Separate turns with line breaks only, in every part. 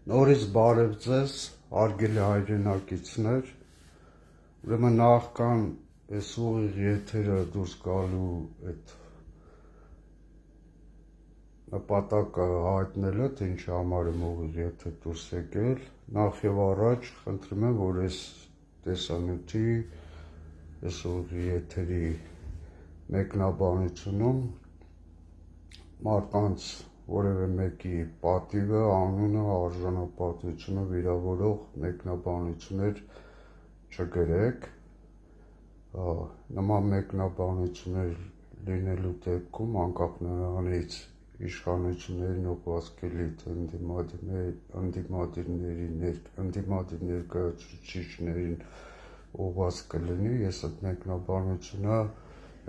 Նորից բարև ձեզ, հարգելի հայրենակիցներ, ուրեմն նախքան այս ուղիղ եթերը դուրս գալու այդ նպատակը հայտնելը, թե ինչի համար եմ ուղիղ եթեր դուրս եկել, նախ եւ առաջ խնդրում եմ, որ այս տեսանյութի, այս ուղիղ եթերի մեկնաբանությունում մարդկանց որևէ մեկի պատիվը, անունը, արժանապատվությունը վիրավորող մեկնաբանություններ չգրեք, նման մեկնաբանություններ լինելու դեպքում անկախ նրանից իշխանություններին ուղղվածքելի թե ընդդիմադիր ներկայացուցիչներին ուղղված կլինի, ես այդ մեկնաբանությունը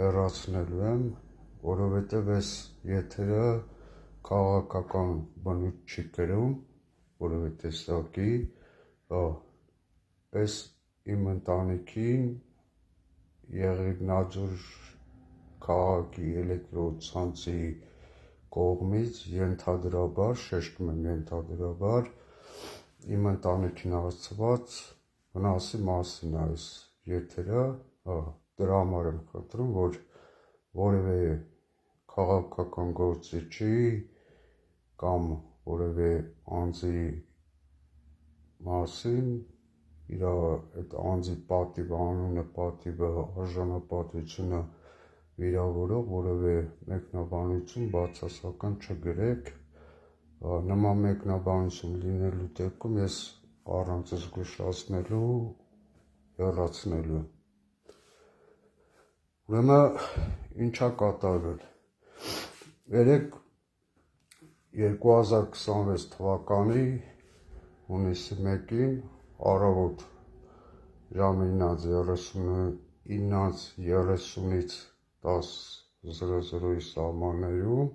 հեռացնելու եմ, որովհետև այս եթերը քաղաքական բնույթ չի կրում, որովհետև տեսակի, այս իմ ընտանիքին Եղեգնաձոր քաղաքի էլեկտրոցանցի կողմից ենթադրաբար, շեշտում եմ ենթադրաբար, իմ ընտանիքին հասցված վնասի մասին է այս եթերը, դրա համար եմ խնդրում, որ որևէ քաղաքական գործիչի կամ որևէ անձի մասին իր այդ անձի պատիվը, անունը, պատիվը, արժանապատվությունը վիրավորող որևէ մեկնաբանություն բացասական չգրեք, նման մեկնաբանություն լինելու դեպքում ես առանց զգուշացնելու հեռացնելու եմ։ Ուրեմն ինչա կատարվել։ Երեկ 2026 թվականի հունիսի 1-ին առավոտ ժամը 9:30-ից 10:00-ի սահմաններում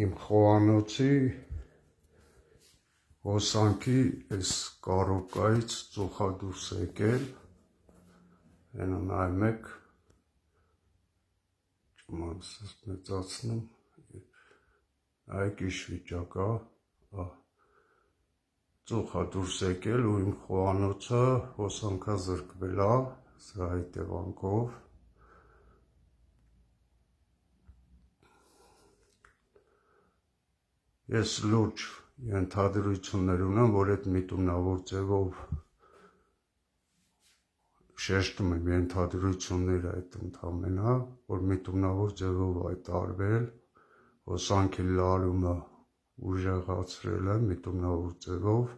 իմ խոհանոցի հոսանքի այս կարոկայից ծուխա դուրս եկել, հենա նայում եք, ճմարս ես մեծացնում, այք իշ վիճակ է, ծուխա դուրս եկել ու իմ խոհանոցը հոսանքա զրկվել է, սրա հետևանքով, ես լուրջ ենթադրություններ ունեմ, որ այդ միտումնավոր ձևով շեշտում եմ ենթադրությունները այդ ընդամենը, որ միտումնավոր ձևով այդ արվել, հոսանքի լարումը ուժեղացրել է միտումնավոր ձևով,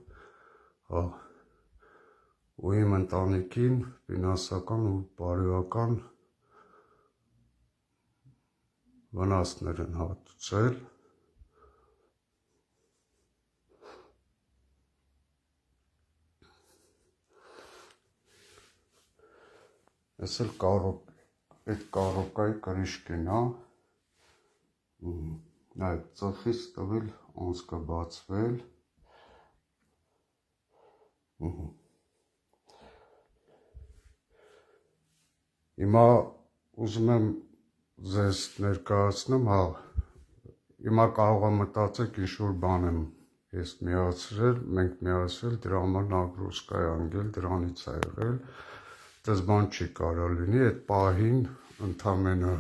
ու իմ ընտանիքին ֆինանսական ու բարոյական վնասներ են հատուցել, ես էլ այդ կարոկայի կրիշկին է, այդ ծխից տվել անցքը բացվել, հիմա ուզում եմ ձեզ ներկայացնեմ, հիմա կարող է մտածեք ինչ-որ բան եմ ես միացրել, մենք միացրել, դրա համար նագրոսկա է անգել, դրանից է եղել, դες բան չի կարող լինի, այդ պահին ընդամենը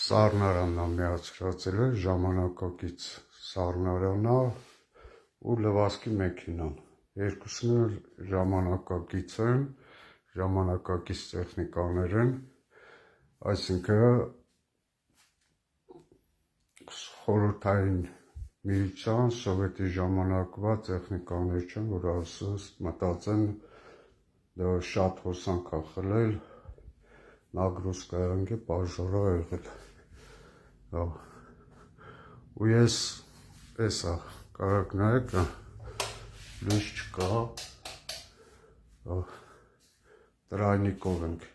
սառնարանն է միացրածել է, ժամանակակից սառնարանն է ու լվացքի մեքենան, երկուսն էլ ժամանակակից են, ժամանակակից տեխնիկաներ են, այսինքն խորհրդային միության, սովետի ժամանակվա տեխնիկաներ չեն, որ ասես մտածեն շատ հոսանք է խլել, նագրոսկայանք է պաժորա եղել, ու ես էսա, կարակ նայեք, լույս չկա, տրայնիկով ենք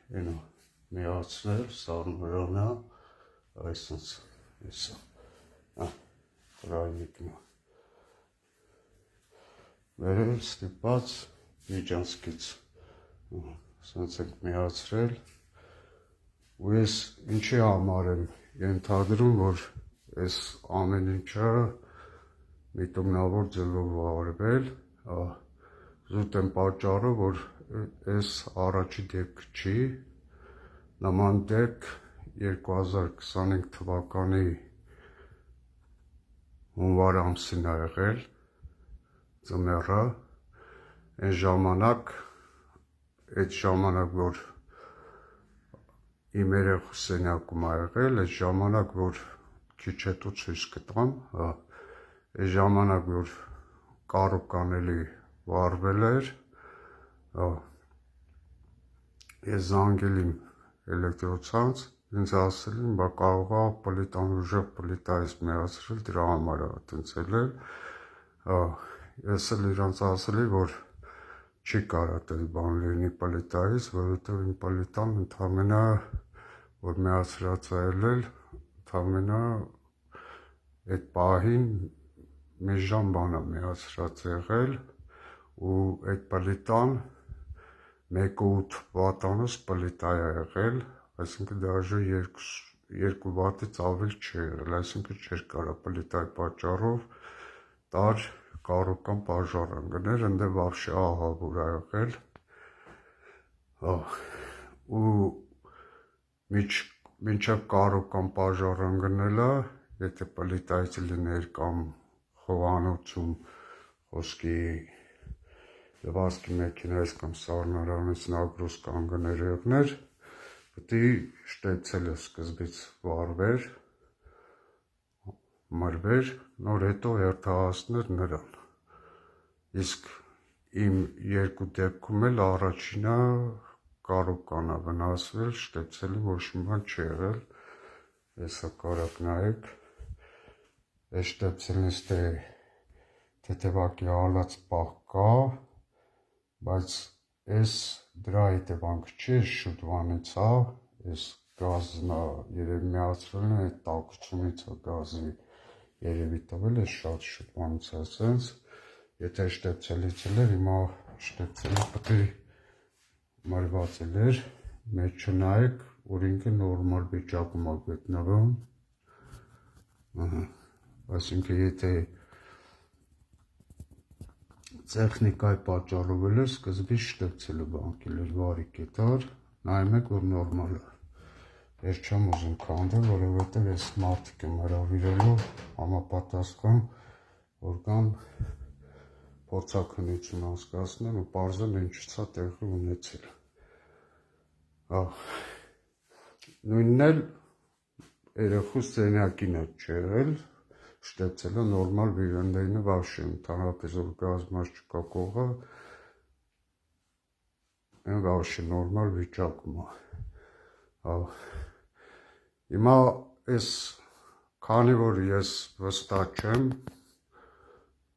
միացնել, սառնարանը, այսինց, էսա, տրայնիկն է, վերել ստիպած միջանցքից, սենց ենք միացրել, ու ես ինչի համար եմ ենթադրում, որ այս ամեն ինչը միտումնավոր ձևով արվել, զուտ եմ պատճառը, որ այս առաջի դեպքը չի, նման դեպք 2025 թվականի հունվար ամսին ա եղել, ձմեռը, այն ժամանակ, որ իմ երեխու սենյակում ա եղել, այդ ժամանակ, որ քիչ հետո ցույց կտամ, այդ ժամանակ, որ կարուկան էլի վառվել էր, ես զանգել իմ էլեկտրոցանց, ինձ ասել են, բա կարող ա պլիտան ուժեղ պլիտայից միացրել, դրա համար ա տենց էլ, ես էլ իրանց ասել էի, որ չի կարա տես բան լինի պլիտայից, որովհետև իմ պլիտան ընդամենը, որ միացրած ա ելել, ընդամենը այդ պահին մի ժամ բան ա միացրած եղել, ու այդ պլիտան 1.8 վատանոց պլիտա ա եղել, այսինքն դաժե 2 վատից ավել չի եղել, այսինքն չէր կարա պլիտայի պատճառով տար կարուկան պաժար ընկներ, ընդ վաբշե ահավոր ա եղել, ու մինչև կարուկան պաժար ընկնելը, եթե պլիտայից լիներ կամ խոհանոցում խոսքի լվացքի մեքենայից կամ սառնարանից նագրոս կանգներ եղներ, պետք է շտեցելը սկզբից վարվեր, մրվեր, նոր հետո հերթահասներ նրան, իսկ իմ երկու դեպքում էլ առաջինը կարուկան ա վնասվել, շտեցելը ոչ մի բան չի եղել, եսա կարակ նայեք, այս շտեցելնից թեթևակի հալած պահ կա, բայց այս դրա հետևանքը չի, այս շուտվանից ա, այս գազն ա երևի միացրել են, այդ տաքությունից ա գազի երևի տվել, այս շատ շուտվանից ա սենց, եթե շտեցելից էլ էր, հիմա շտեցելը պետք է մրված էլ էր, մեջ չնայեք, որ ինքը նորմալ վիճակում ա գտնվում, այսինքն եթե տեխնիկայի պատճառով էլ էր, սկզբից շտեցելը բանկել էր վարի կետար, նայում եք, որ նորմալ է, ես չեմ ուզում քանդել, որովհետև ես մարդիկ եմ հրավիրելու համապատասխան, որ կան փորձաքննություն անցկացնեն ու պարզեն ինչից ա տեղի ունեցել, նույնն էլ երեխու սենյակին է չեղել, շտեցելը նորմալ վիրենդերինը վավշե, ընդհանրապես որ գազմազ չկա կողը, են վավշե նորմալ վիճակում ա, հիմա ես, քանի որ ես վստահ չեմ,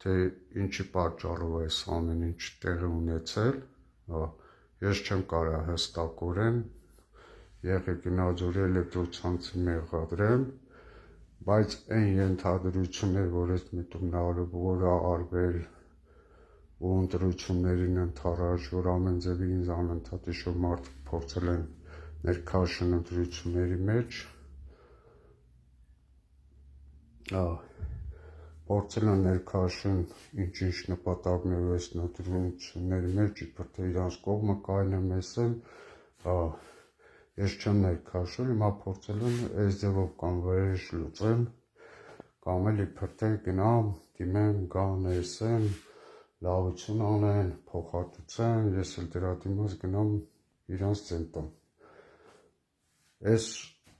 թե ինչի պատճառով այս ամեն ինչ տեղի ունեցել, ես չեմ կարա հստակորեն Եղեգնաձորի էլեկտրոցանցի մեղադրեմ, բայց այն ենթադրություններ, որ այս միտումնավորը որ արվել ու ընտրություններին ընթարաշ, որ ամեն ձևի ինձ անընդհատ իշոր մարդիկ փորձել են ներքաշեն ընտրությունների մեջ, փորձել են ներքաշեն ինչ-ինչ նպատակներով այս ընտրությունների մեջ, իբր թե իրանց կողմը կայնեմ եսել, ես չեմ ներքաշել, հիմա փորձել եմ այս ձևով կամ վրեժ լուծեմ, կամ էլ իբր թե գնամ, դիմեմ, գան եսեմ, լավություն անեն, փոխհատուցեն, ես էլ դրա դիմաց գնամ իրանց ծենտամ, այս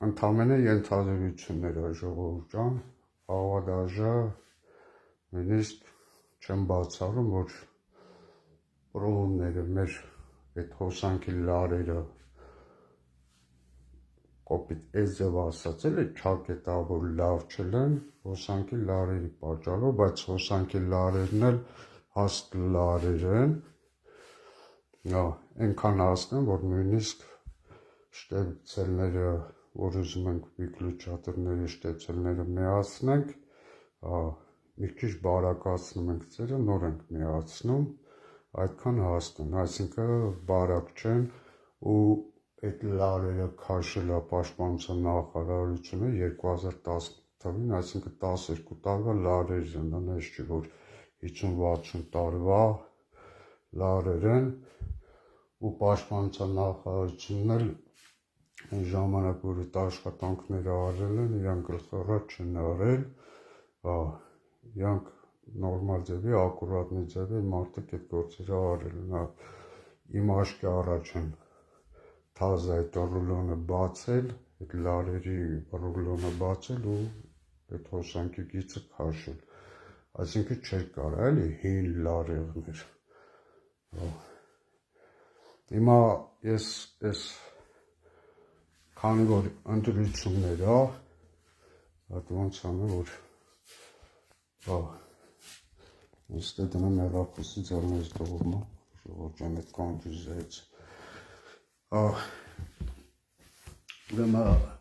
ընդամենը ենթադրություններ ա ժողովուրդ ջան, աղա դաժա, նույնիսկ չեմ բացառում, որ պրոբները մեր այդ հոսանքի լարերը կոպիտ այս ձև ասած էլ է չակետավոր լավ չլեն հոսանքի լարերի պատճառով, բայց հոսանքի լարերն էլ հաստ լարեր են, այնքան հաստ են, որ նույնիսկ շտեցելները, որ ուզում ենք վիգլուչատորների շտեցելները միացնենք, մի քիչ բարակացնում ենք ծերը, նոր ենք միացնում, այդքան հաստ են, այսինքն բարակ չեն ու այդ լարերը քաշել է պաշտպանության նախարարությունը 2010 թվին, այսինքն 12 տարվա լարեր են, նենց չի, որ 50-60 տարվա լարեր են, ու պաշտպանության նախարարությունն էլ այն ժամանակ, որ այդ աշխատանքները արել են, իրանք գլխառատ չեն արել, իրանք նորմալ ձևի, ակուրատնի ձևի մարդիկ այդ գործերը արել են, իմ աշկի առաջ են թազը այդ ռուլոնը բացել, այդ լարերի ռուլոնը բացել ու այդ հոսանքի գիծը քաշել, այսինքն չէր կարա, էլի հին լարերներ, հիմա ես այս քանի որ ընտրություններ այդ ոնց անը, որ Este dână-mi era posiția lui Dumnezeu, și orice met contuzeți. Ուրեմն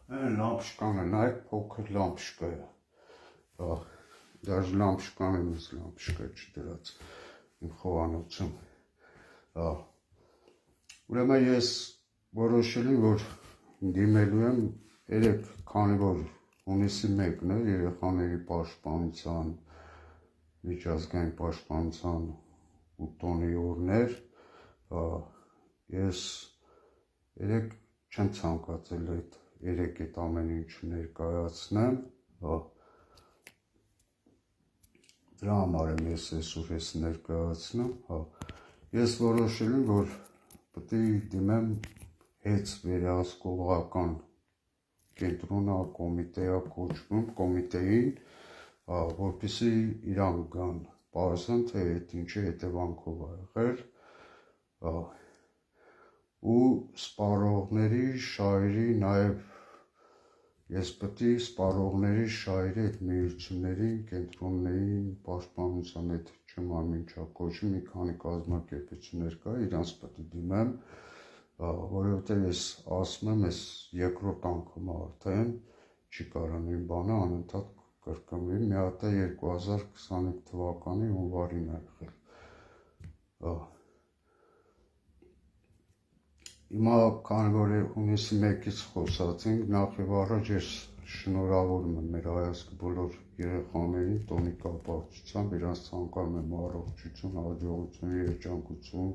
այն լամպշկանը նայեք, փոքր լամպշկա է, դաժ լամպշկան եմ ես լամպշկա չդրած իմ խոհանոցում, ուրեմն ես որոշել եմ, որ դիմելու եմ երեք, քանի որ հունիսի 1-ն է երեխաների պաշտպանության միջազգային պաշտպանության ու տոնի օրներ, ես երեք չեմ ցանկացել այդ ամեն ինչը ներկայացնեմ, դրա համար եմ ես այսօր ես ներկայացնում, ես որոշել եմ, որ պետք է դիմեմ հեծ վերահսկողական կենտրոնը կոմիտեա կոչվում, կոմիտեին, որպեսզի իրանք գան, պարզեն, թե այդ ինչի հետևանքով ա եղել, ու սպառողների շահերի, նաև ես պետք է սպառողների շահերի այդ միություններին, կենտրոններին, պաշտպանության այդ չեմ ամինչա կոչում, մի քանի կազմակերպություններ կա, իրանց պետք է դիմեմ, որովհետև ես ասում եմ, ես երկրորդ անգամ արդեն չի կարա նույն բանը անընդհատ կրկնվի, մի հատ 2025 թվականի հունվարին է եղել, հիմա քանի որ հունիսի 1-ից խոսացինք, նախ եւ առաջ ես շնորհավորում եմ մեր հայացքի բոլոր երեխաներին տոնի կապակցությամբ, իրանց ցանկանում եմ առողջություն, հաջողություն, երջանկություն,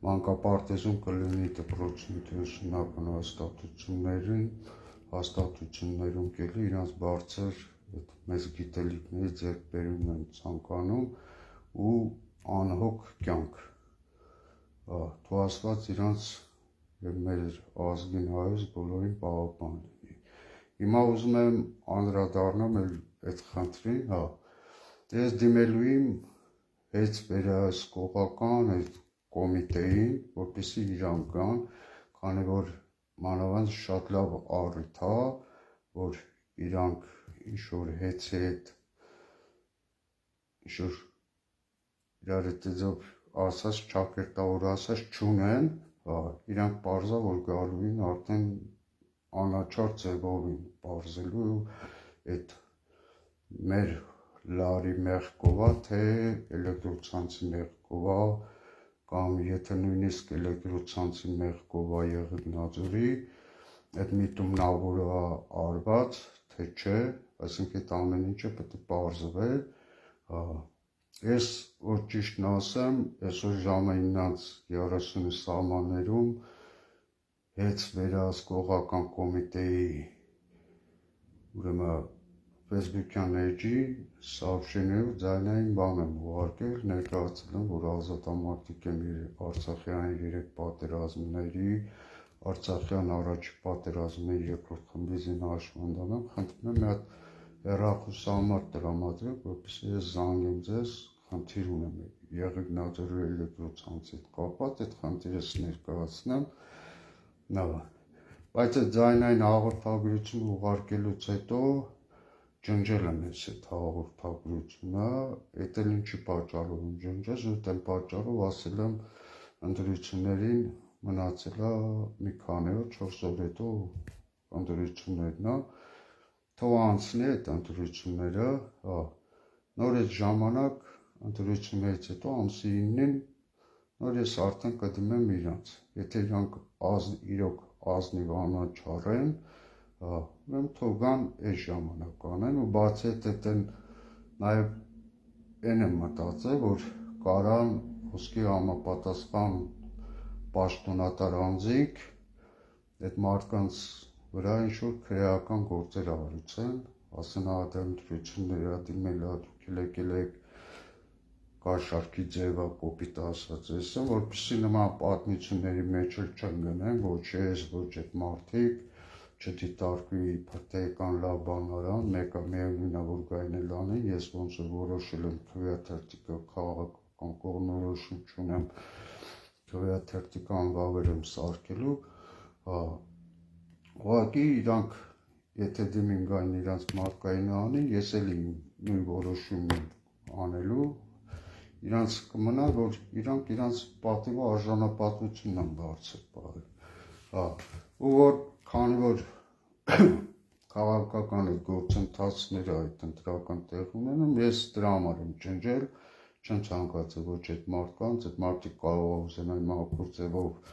մանկապարտեզում կլինի դպրոցի ուսումնական հաստատություններում կելի իրանց բարձր մեծ գիտելիքների ձեռքբերումն եմ ցանկանում ու անհոգ կյանք, թող Աստված իրանց եւ մեր ազգին հայոց բոլորին պահապան լինի, հիմա ուզում եմ անդրադառնամ այդ խնդրին, ես դիմելու եմ հեծ վերահսկողական այդ կոմիտեին, որպեսզի իրանք գան, քանի որ մանավանդ շատ լավ առիթ է, որ իրանք ինչ-որ հեծի հետ, ինչ-որ իրար հետեզով ասած, ճակերտավոր ասած չունեն, իրանք պարզա, որ գալու են արդեն անաչար ձևով են պարզելու այդ մեր լարի մեղքովա, թե էլեկտրոցանցի մեղքովա, կամ եթե նույնիսկ էլեկտրոցանցի մեղքովա Եղեգնաձորի, այդ միտումնավորը արված, թե չէ, այսինքն այդ ամեն ինչը պետք է պարզվի, ես որ ճիշտն ասեմ, այսօր ժամը 9:30 սահմաններում հեծ վերահսկողական կոմիտեի ուրեմն Facebook-յան էջի սավշեներով ձայնային բան եմ ուղարկել, ներկայացել եմ, որ ազատամարտիկ եմ Արցախյան 3 պատերազմների, Արցախյան առաջի պատերազմների երկրորդ խմբի զինահաշվանդամ եմ, խնդրում եմ մի հատ հեռախոսահամար տրամադրեք, որպեսզի ես զանգեմ ձեզ, խնդիր ունեմ Եղեգնաձորի էլեկտրոցանցի հետ կապված, այդ խնդիրս ներկայացնեմ, բայց այդ ձայնային հաղորդագրություն ուղարկելուց հետո ջնջել եմ ես այդ հաղորդագրությունը, այդ էլ ինչի պատճառով եմ ջնջել, զուտ եմ պատճառով ասել եմ ընտրություններին մնացել է մի քանի օր, 4 օր հետո ընտրություններն է, թող անցնի այդ ընտրությունները, նոր այդ ժամանակ ընտրություններից հետո ամսի 9-ին նոր ես արդեն կդիմեմ իրանց, եթե իրանք իրոք ազնիվ անաչառ են, ուրեմն թողան այս ժամանակ անեն ու բացի այդ են նաև այն եմ մտածել, որ կարան ոսկի համապատասխան պաշտոնատար անձինք այդ մարդկանց վրա ինչ-որ քրեական գործեր արեցեն, ասեն դեմ դրություններ դիմել դուք եկել եք կաշառքի ձևա կոպիտ ասած էսը, որպեսզի նման պատմությունների մեջ էլ չեն գնեն, ոչ ես, ոչ այդ մարդիկ չդիտարկվի իբրտեական լավ բան արան, մեկը միևնույն է, որ գային էլ անեն, ես ոնց որ որոշել եմ քվեաթերթիկը քաղաքական կողմնորոշում չունեմ, քվեաթերթիկ անվավեր եմ սարքելու, ուղղակի իրանք եթե դիմին գային իրանց մարդկային անին, ես էլ նույն որոշումն անելու, իրանց կմնա, որ իրանք իրանց պատիվը արժանապատվությունն են բարձր պահել, ու որ քանի որ քաղաքական այդ գործընթացները այդ ընտրական տեղ ունենում, ես դրա համար եմ ջնջել, չեմ ցանկացել ոչ այդ մարդկանց, այդ մարդիկ կարող է ուզենան մաքուր ձևով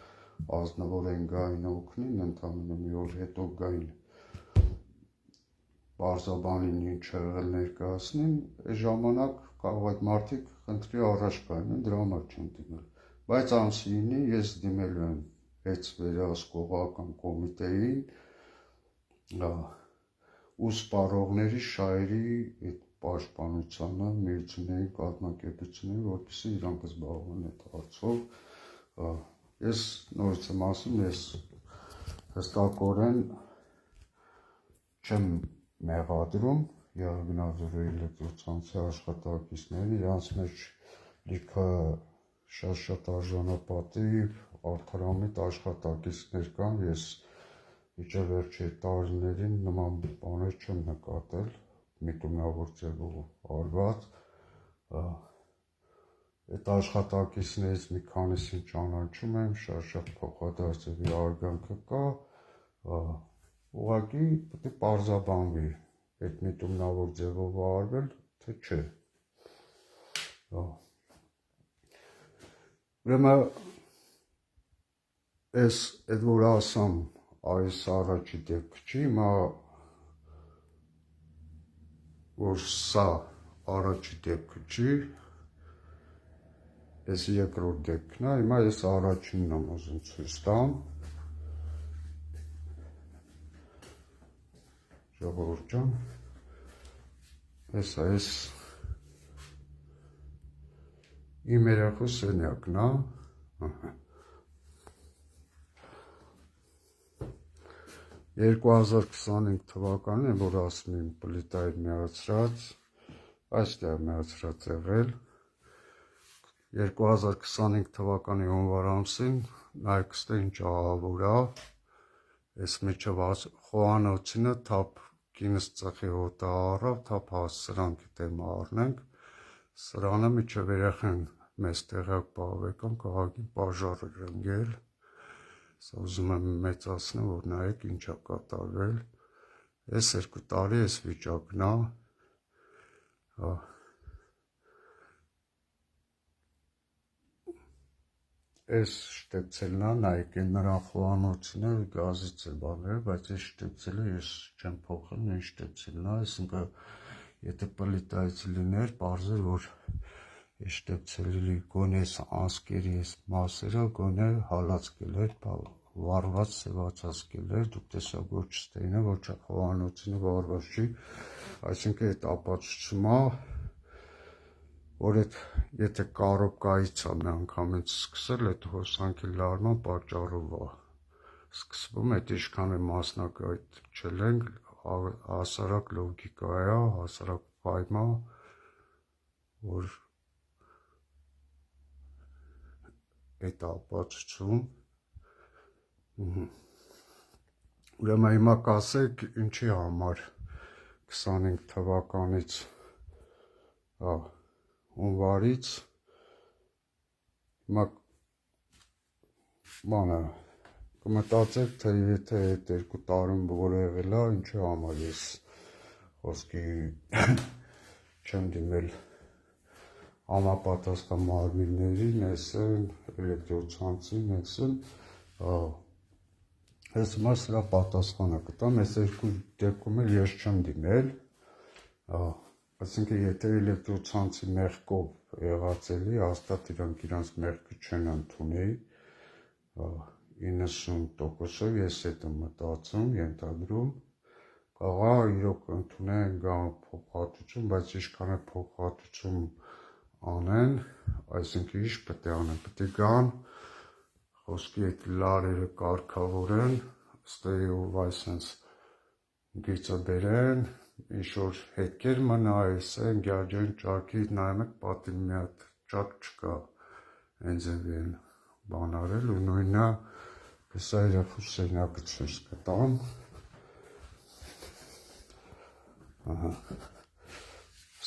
ազնվորեն գային օգնին, ընդամենը մի օր հետո գային պարզաբանին ինչ եղել ներկայացնին, այս ժամանակ կարող այդ մարդիկ խնդրի առաջ գային, դրա համար չեմ դիմել, բայց ամսինի ես դիմելու եմ հետ վերահսկողական կոմիտեին ու սպառողների շահերի այդ պաշտպանությանը միությունների կազմակերպությունների, որպեսզի իրանք զբաղվեն այդ հարցով, ես նորից եմ ասում, ես հստակորեն չեմ մեղադրում Եղեգնաձորի էլեկտրոցանցի աշխատակիցներին, իրանց մեջ լիքը շատ արժանապատիվ, արդարամիտ աշխատակիցներ կան, ես իջևերջի տարիներին նման բաներ չեմ նկատել, միտումնավոր ձևով արված, այդ աշխատակիցներից մի քանիսին ճանաչում եմ, շատ փոխադարձ արգանքը կա, ուղղակի պետք է պարզաբանվի այդ միտումնավոր ձևով արվել, թե չէ։ Ուրեմն այս այդ որ ասամ, այս առաջի դեպքը չի, հիմա որ սա առաջի դեպքը չի, այս երկրորդ դեպքն է, հիմա ես առաջինն եմ ուզում ցույց տամ, ժողովուրդ ջան, այս իմ երախո սենյակն է, 2025 թվականին, որ ասում եմ պլիտայի միացրած, այստեղ միացրած եղել, 2025 թվականի հունվար ամսին, նայեք ստե ինչ ահավոր է, այս միջև խոհանոցինը թափ կինս ծխի հոտը առավ, թափ սրանք դեմ առնենք, սրանը միջև երեխեն մեզ տեղակ պահվեկան, քաղաքին պաժար էր ընգել, սա ուզում եմ մեծացնեմ, որ նայեք ինչ է կատարվել, այս 2 տարի այս վիճակն է, այս շտեպցելն է, նայեք են նրան խոհանոցին է, գազից է բաները, բայց այս շտեպցելը ես չեմ փոխել, նույն շտեպցելն է, այսինքն եթե պլիտայից լիներ, պարզեր, որ այս շտեպցելի գոնե այս անսկերի այս մասերը գոնե հալածկել էր, վարված սևացածկել էր, դուք տեսակ որ չստեինը, որ խոհանոցինը վարված չի, այսինքն այդ ապացուցում է, որ եթե կարոպկայից է մի անգամից սկսել, այդ հոսանքի լարման պատճառով է սկսվում, այդ ինչքան է մասնակայցել ենք, հասարակ լոգիկա է, հասարակ պայմ է, որ այդ ապացուցում, ուրեմն հիմա կասեք ինչի համար 25 թվականից հունվարից հիմա բանը կմտածեք, թե եթե այդ 2 տարում որ եղել է, ինչի համար ես խոսքի չեմ դիմել համապատասխան մարմիններին, էսեն էլեկտրոցանցին, էսեն Ես հիմա սրա պատասխանը կտամ, այս երկու դեպքում էլ ես չեմ դիմել, այսինքն եթե էլեկտրոցանցի մեղքով եղած էլի, հաստատ իրանք մեղքը չեն ընդունի, 90%-ով ես հետ եմ մտածում, ենթադրում, կաղա իրոք ընդունեն գան փոխհատուցում, բայց ինչքան է փոխհատուցում անեն, այսինքն ինչ պետք է անեն, պետք է գան, խոսքի այդ լարերը կարգավորեն, ստեի ու այսենց գիծը բերեն, ինչ-որ հետքեր մնա, այսեն, գյաջեն ճարքի, նայում եք պատին մի հատ ճակ չկա, հենց են բան արել ու նույնը հեսա իրախուր սենյակը չես կտամ,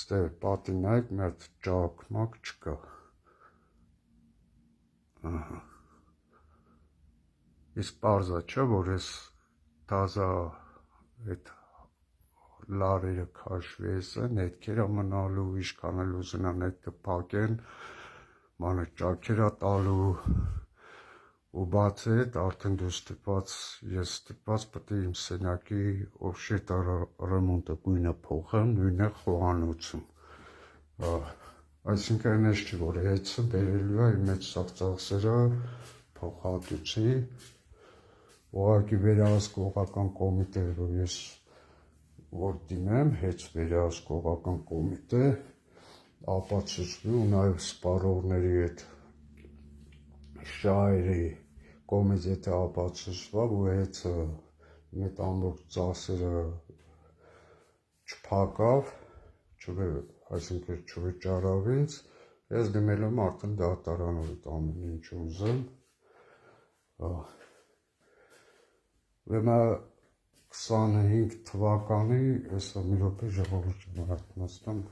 ստեի պատին նայեք, մի հատ ճակ մակ չկա, իսկ պարզա չէ, որ ես տազա այդ լարերը քաշվի են, հետքերը մնալու, ինչքան էլ ուզենան հետքը փակեն, մանր ճաքերա տալու ու բացի հետ արդեն դու ստիպված, ես ստիպված պետք է իմ սենյակի օֆշետ ռեմոնտը գույնը փոխեմ, նույնը խոհանոցում, այսինքն այս չի, որ հետը բերելու է իմ այդ ծախսերը փոխհատուցի, ուղղակի վերահսկողական կոմիտե, որ ես որ դիմեմ, հետ վերահսկողական կոմիտե ապացուցվի ու նաև սպառողների հետ շահերի կողմից եթե ապացուցվա, ու հետը այդ ամբողջ ծախսերը չփակավ, այսինքն չվճարավ ինձ, ես դիմել եմ արդեն դատարան, որ այդ ամեն ինչ ուզեմ, Ուրեմն 25 թվականի, հեսա մի րոպե ժողովուրդ նստեմ,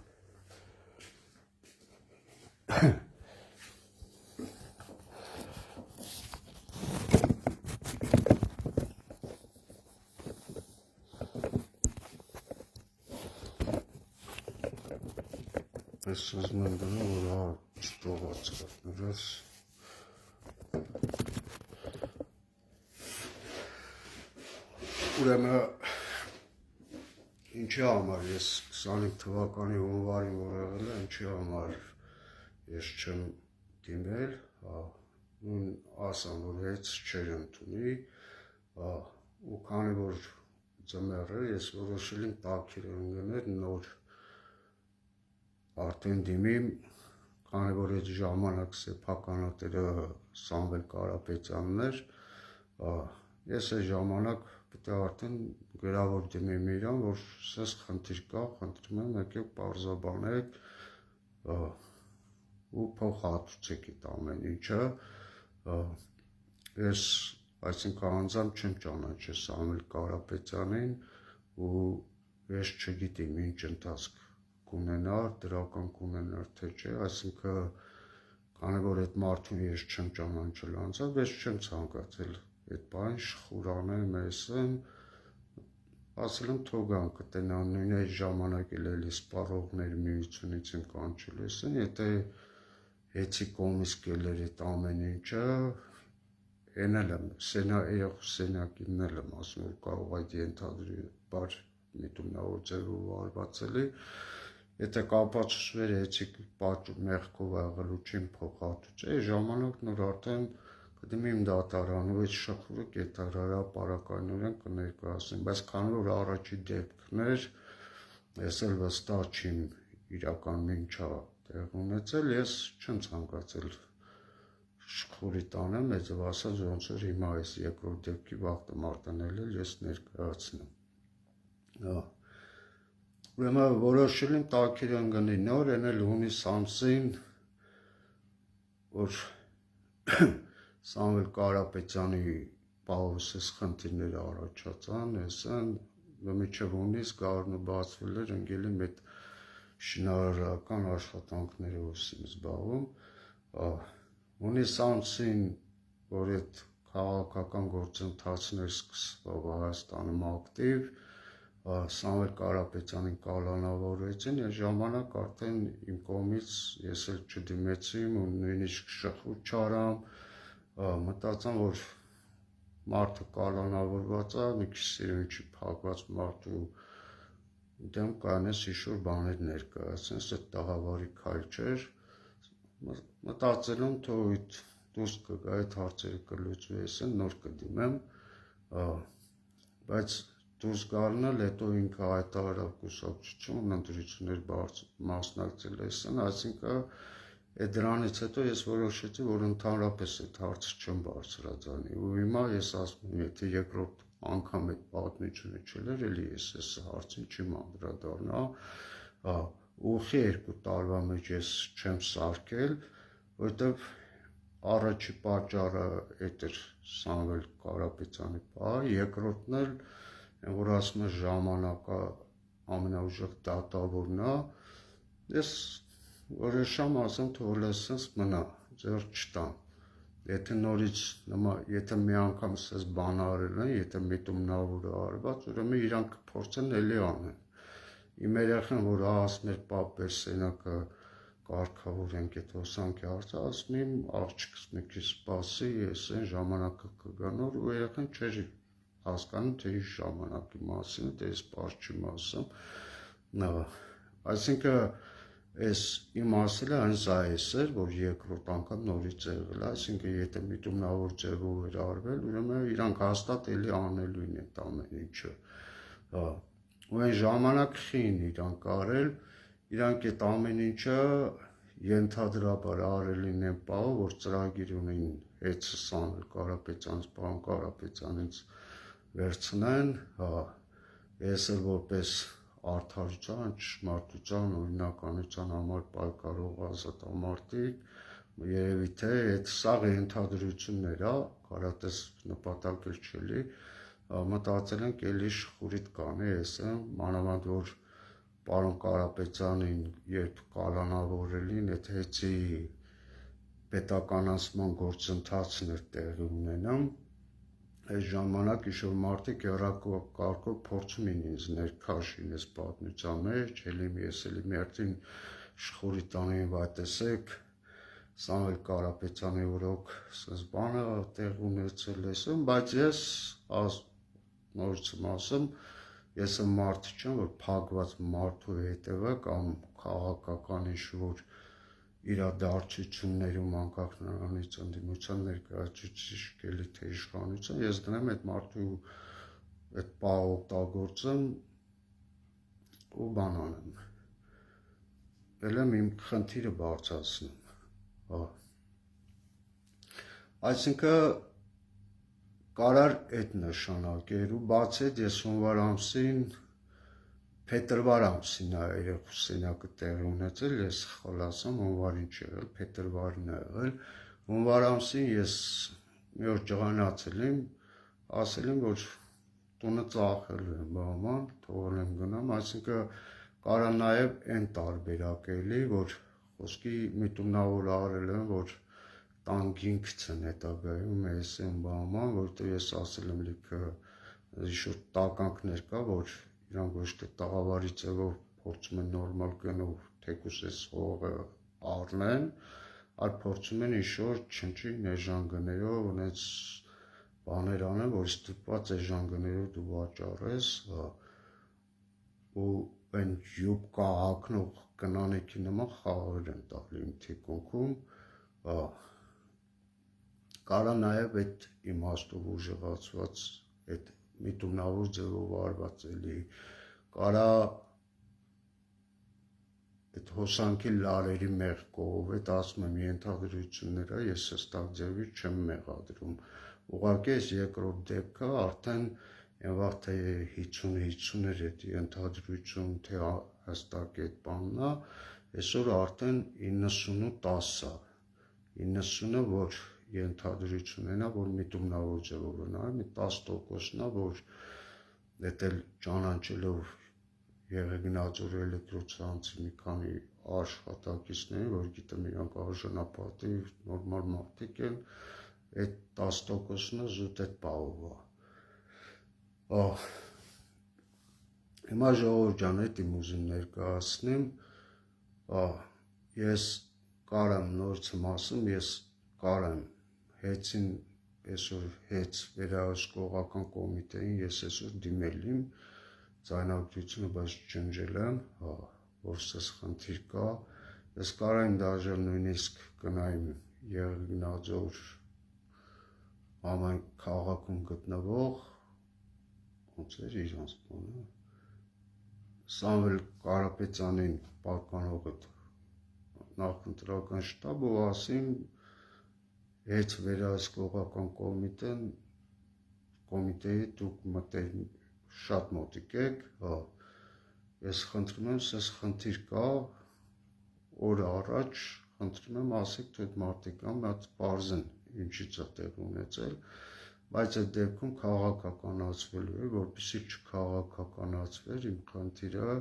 ես ուզում եմ դնում, որ չտողած կատներս, ուրեմն ինչի համար ես 25 թվականի հունվարին որ եղել է, ինչի համար ես չեմ դիմել, նույն ասամ, որ հետ չեր ընդունի, ու քանի որ ձմեռ է, ես որոշել եմ տաքեր ընկնել նոր արդեն դիմիմ, քանի որ այդ ժամանակ սեփականատերը Սամվել Կարապետյանն էր, ես այդ ժամանակ պետք է արդեն գրավոր դիմեմ իրան, որ սես խնդիր կա, խնդրում եմ եկեք պարզաբանեք ու փոխհատուցեք այդ ամեն ինչը, ես այսինքն անձամբ չեմ ճանաչել Սամվել Կարապետյանին ու ես չգիտեմ ինչ ընթացք կունենար, դրական կունենար թե չէ, այսինքն քանի որ այդ մարդուն ես չեմ ճանաչել անձամբ, ես չեմ ցանկացել այդ բան շխուր անեմ, այսեմ, ասել եմ թողան կտենան, նույն այդ ժամանակ էլի սպառողների միությունից եմ կանչել են, եթե հետի կողմից կելեր այդ ամեն ինչը, են էլ եմ, սենյակին էլ եմ ասում, որ կարող այդ ենթադրի բար միտումնավոր ձևով արված էլի, եթե կապացուցվեր հետի մեղքով աղելու չեմ փոխհատուցել, ժամանակ նոր արդեն կդիմեմ դատարան ու այդ շխուրը կետարարապարակայնորեն կներկայացնեմ, բայց քանի որ առաջի դեպքն էր, ես էլ վստահ չեմ իրական ինչա տեղ ունեցել, ես չեմ ցանկացել շխուրի տանեմ, այդով ասած ոնց որ հիմա այս երկրորդ դեպքի վաղտը մարտանել էլ ես ներկայացնեմ։ Ուրեմն որոշել եմ տաքեր ընկնի նոր, են էլ հունիս ամսին, որ Սամվել Կարապետյանի պահովսես խնդիրները առաջացան, այսեն, մինչև հունիս գարունը բացվել էր, ընկել եմ այդ շինարարական աշխատանքները ուսիմ զբաղվում, հունիս ամսին, որ այդ քաղաքական գործընթացներ սկսվող Հայաստանում ակտիվ, Սամվել Կարապետյանին կալանավորեցին, այս ժամանակ արդեն իմ կողմից ես էլ չդիմեցի ու նույնիսկ շխուր չարամ, մտածեմ, որ մարդը կալանավորված է, մի քիչ սիրունչի փակված մարդու դեմ կան էս ինչ-որ բաներ ներկայացնես, այդ տաղավարի քայլ չէր, մտածելում թող այդ դուրս կգա, այդ հարցերը կլուծվի, ես նոր կդիմեմ, բայց դուրս գալն էլ հետո ինքը հայտարարավ կուսակցություն, ընտրություններ մասնակցել էսն, այսինքն այդ դրանից հետո ես որոշեցի, որ ընդհանրապես այդ հարցը չեմ բարձրաձայնի, ու հիմա ես ասում եմ, եթե երկրորդ անգամ այդ պատմությունը չլեր, էլի ես այս հարցին չեմ անդրադառնա, ուղղի 2 տարվա մեջ ես չեմ սարքել, որովհետև առաջի պատճառը այդ էր Սամվել Կարապետյանի պահը, երկրորդն էլ, որ ասում է ժամանակը ամենաուժեղ դատավորն է, ես որոշամ ասեմ, թող լսենց մնա, ձեռք չտամ, եթե նորից, եթե մի անգամ սես բան արել են, եթե միտումնավոր է արված, ուրեմն իրանք փորձեն էլի անեն, իմ երեխան, որ ասում էր պապեր սենակը կարգավորենք այդ հոսանքի հարցը, ասում եմ աղջիկս մի քիչ սպասի, ես այն ժամանակը կգա նոր, ու երեխան չէր հասկանում, թե ինչ ժամանակի մասին, թե ես պարզ չեմ ասում, այսինքն ես իմ ասելը հենց այս էր, որ երկրորդ անգամ նորից եղել, այսինքն եթե միտումնավոր ձևով էր արվել, ուրեմն իրանք հաստատ էլի անելույն են ամեն ինչը, ու այն ժամանակ խին իրանք արել, իրանք այդ ամեն ինչը ենթադրաբար արելին են պահով, որ ծրագիր ունեն հետ Սամվել Կարապետյանից, պարոն Կարապետյանից վերցնեն, ես էլ որպես արդարության, ճշմարտության, օրինականության համար պայքարող ազատամարտիկ, երևի թե այդ սաղ ենթադրություններ է, կարատես նպատակ էլ չելի, մտածել ենք էլի շխուրիտ կանի, ես եմ, մանավանդ որ պարոն Կարապետյանին երբ կալանավորելին, այդ հեծի պետականացման գործընթացն էր տեղի ունենում, այս ժամանակ ինչ-որ մարդիկ հեռակարգով փորձում էին ինձ ներքաշին այս պատմության մեջ, ես էլի մերթին շխուրիտ անեին, վայ տեսեք, Սամվել Կարապետյանի օրոք սենց բանը տեղ ունեցել էսում, բայց ես նորից եմ ասում, ես եմ մարդ չեմ, որ փակված մարդու հետևը կամ քաղաքական ինչ-որ իրադարձություններում անկախ նրանից ընդդիմության ներկայացուցիչ կելի թե իշխանություն, ես դնեմ այդ մարդու այդ պահը օգտագործեմ ու բան անեմ, էլ եմ իմ խնդիրը բարձրացնում, այսինքն կարար այդ նշանակեր ու բացի այդ ես հունվար ամսին, փետրվար ամսին է երեխու սենակը տեղի ունեցել, ես խալ ասեմ, հունվարին չի եղել, փետրվարին է եղել, հունվար ամսին ես մի օր ջղանացել եմ, ասել եմ, որ տունը ծախելու եմ, բաման, թողել եմ գնամ, այսինքն կարա նաև այն տարբերակ էլի, որ խոսքի միտումնավոր արել եմ, որ տանգինքց են հետագայում ես եմ բաման, որտեղ ես ասել եմ լիքը ինչ-որ տականքներ կա, որ իրանք ոչ թե տաղավարի ձևով փորձում են նորմալ գնով թեկուս այս հողը առնեն, այլ փորձում են ինչ-որ չնչին էժան գներով ունեց բաներ անեն, որ ստիպված էժան գներով դու վաճառես, ու այն յուբկա հագնող կնանեքի նման խաղեր են տալի իմ թիկունքում, կարա նաև այդ իմաստով ուժեղացված այդ միտումնավոր ձևով արված էլի, կարա այդ հոսանքի լարերի մեղքով, այդ ասում եմ ենթադրությունները, ես հստակ ձևի չեմ մեղադրում, ուղղակի այս երկրորդ դեպքը արդեն այնվաղ թե 50 էր այդ ենթադրություն, թե հստակ այդ բանն է, այսօր արդեն 90-10 է, 90-ը որ ենթադրությունն է, որ միտումնավոր ձևով են արել, մի 10%-ն է, որ դա էլ ճանաչելով Եղեգնաձոր էլեկտրոցանցի մի քանի աշխատակիցների, որ գիտեմ իրանք արժանապատիվ, նորմալ մարդիկ են, այդ 10%-ը զուտ այդ պահով է։ Հիմա ժողովուրդ ջան, այդ իմ ուզում ներկայացնեմ, ես կարամ նորից եմ ասում, ես կարամ հեծին այսօր հետ վերահսկողական կոմիտեին ես այսօր դիմել եմ ձայնագրությունը, բայց ջնջել եմ, որ սս խնդիր կա, ես կարող եմ դաժե նույնիսկ գնայիմ Եղեգնաձոր ամեն քաղաքում գտնվող ոնց էր իրանց բանը Սամվել Կարապետյանին պատկանողը նախընտրական շտաբ ու ասին հետ վերահսկողական կոմիտեի դուք մտել շատ մոտիկ եք, ես խնդրում եմ, սես խնդիր կա, օր առաջ խնդրում եմ ասեք, թե այդ մարդիկան մատ պարզեն ինչից է տեղ ունեցել, բայց այդ դեպքում քաղաքականացվելու է, որպեսզի չքաղաքականացվեր, իմ խնդիրը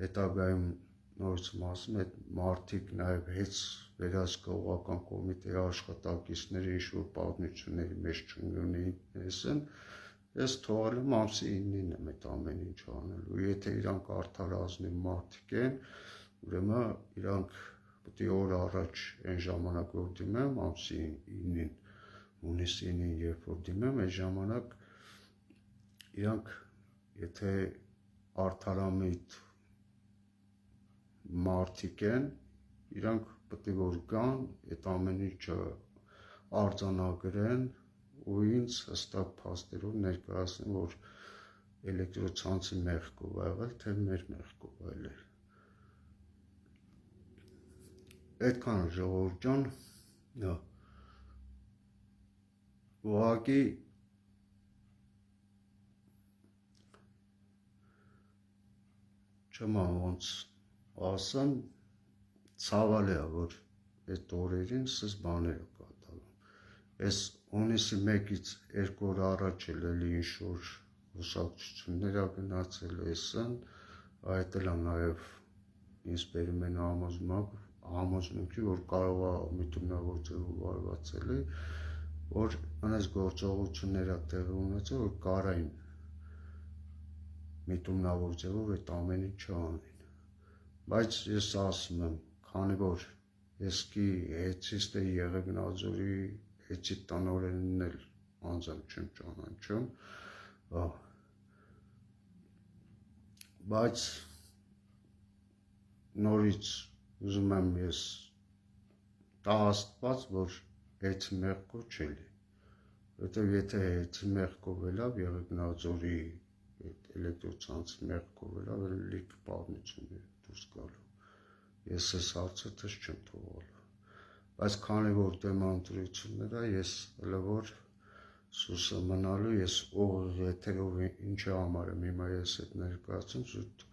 հետագայում նորից ասում այդ մարդիկ նաև հետ վերահսկողական կոմիտեի աշխատակիցները ինչ-որ պատմությունների մեջ չընկնեին հեսեն, ես թողել եմ ամսի 9-ին եմ այդ ամեն ինչ անելու, եթե իրանք արդարազնիվ մարդիկ են, ուրեմն իրանք պետք է օր առաջ այն ժամանակ որ դիմեմ, ամսի 9-ին, հունիսի 9-ին երբ որ դիմեմ, այդ ժամանակ իրանք եթե արդարամիտ մարդիկ են, իրանք պետք է որ գան, այդ ամեն ինչը արձանագրեն ու ինձ հստակ փաստերով ներկայացնեն, որ էլեկտրոցանցի մեղքով ա եղել, թե մեր մեղքով ա եղել։ Այդքան ժողովուրդ ջան, ուղղակի չեմ ոնց ասեմ, ցավալի է, որ այդ օրերին սս բաները կատարում։ Այս հունիսի 1-ից 2 օր առաջ էլի ինչ-որ հուսակցություններ ա գնացել էսն, այդ էլ է նաև ինձ բերում են համոզմունքի, որ կարող է միտումնավոր ձևով արվածել է, որ անես գործողություններ ա տեղի ունեցել, որ կարային միտումնավոր ձևով այդ ամեն ինչը անեն։ Բայց ես ասում եմ, քանի որ եսկի հետցիստը Եղեգնաձորի հետցի տնօրենն էլ անձամբ չեմ ճանաչում, բայց նորից ուզում եմ ես տա Աստված, որ հետցի մեղքով չելի, որովհետև եթե հետցի մեղքով ելավ Եղեգնաձորի էլեկտրոցանցի մեղքով ելավ, լիք պատմություններ դուրս գալու, ես ես հարցը տես չեմ թողալու, բայց քանի որ դեմա ընտրություններ ա, ես հլը որ սուսը մնալու, ես ուղիղ եթերով ինչի համար եմ հիմա ես այդ ներկայացում, զուտ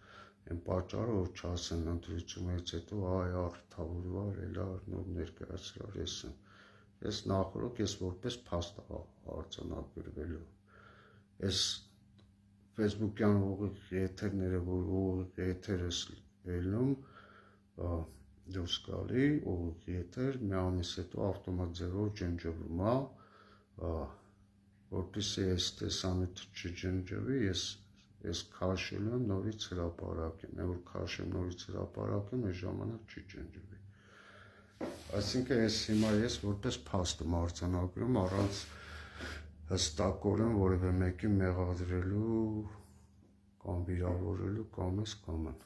են պատճառը, որ չասեն ընտրություններից հետո այ արդավուրվար, էլար, նոր ներկայացրար եսն, ես նախորոք ես որպես փաստ արձանագրվելու, ես Facebook-յան ուղիղ եթերները, որ ուղիղ եթերս ելնում, դուրս գալի, ուղիղ եթեր, մի ամիս հետո ավտոմատ ձևով ջնջվում է, որպեսզի այս տեսանյութը չջնջվի, ես քաշելու եմ նորից հրապարակեմ, որ քաշեմ նորից հրապարակեմ, այս ժամանակ չի ջնջվի։ Այսինքն հիմա ես որպես փաստ եմ արձանագրում, առանց հստակորեն որևէ մեկին մեղադրելու կամ վիրավորելու կամ ես կամ են։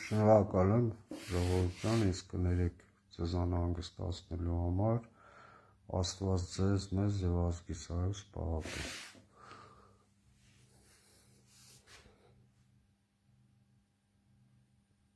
Շնորհակալ եմ ժողովուրդ ջան, ինձ կներեք ձեզ անհանգստացնելու համար, Աստված ձեզ, մեզ և ազգիս հայոց պահապան։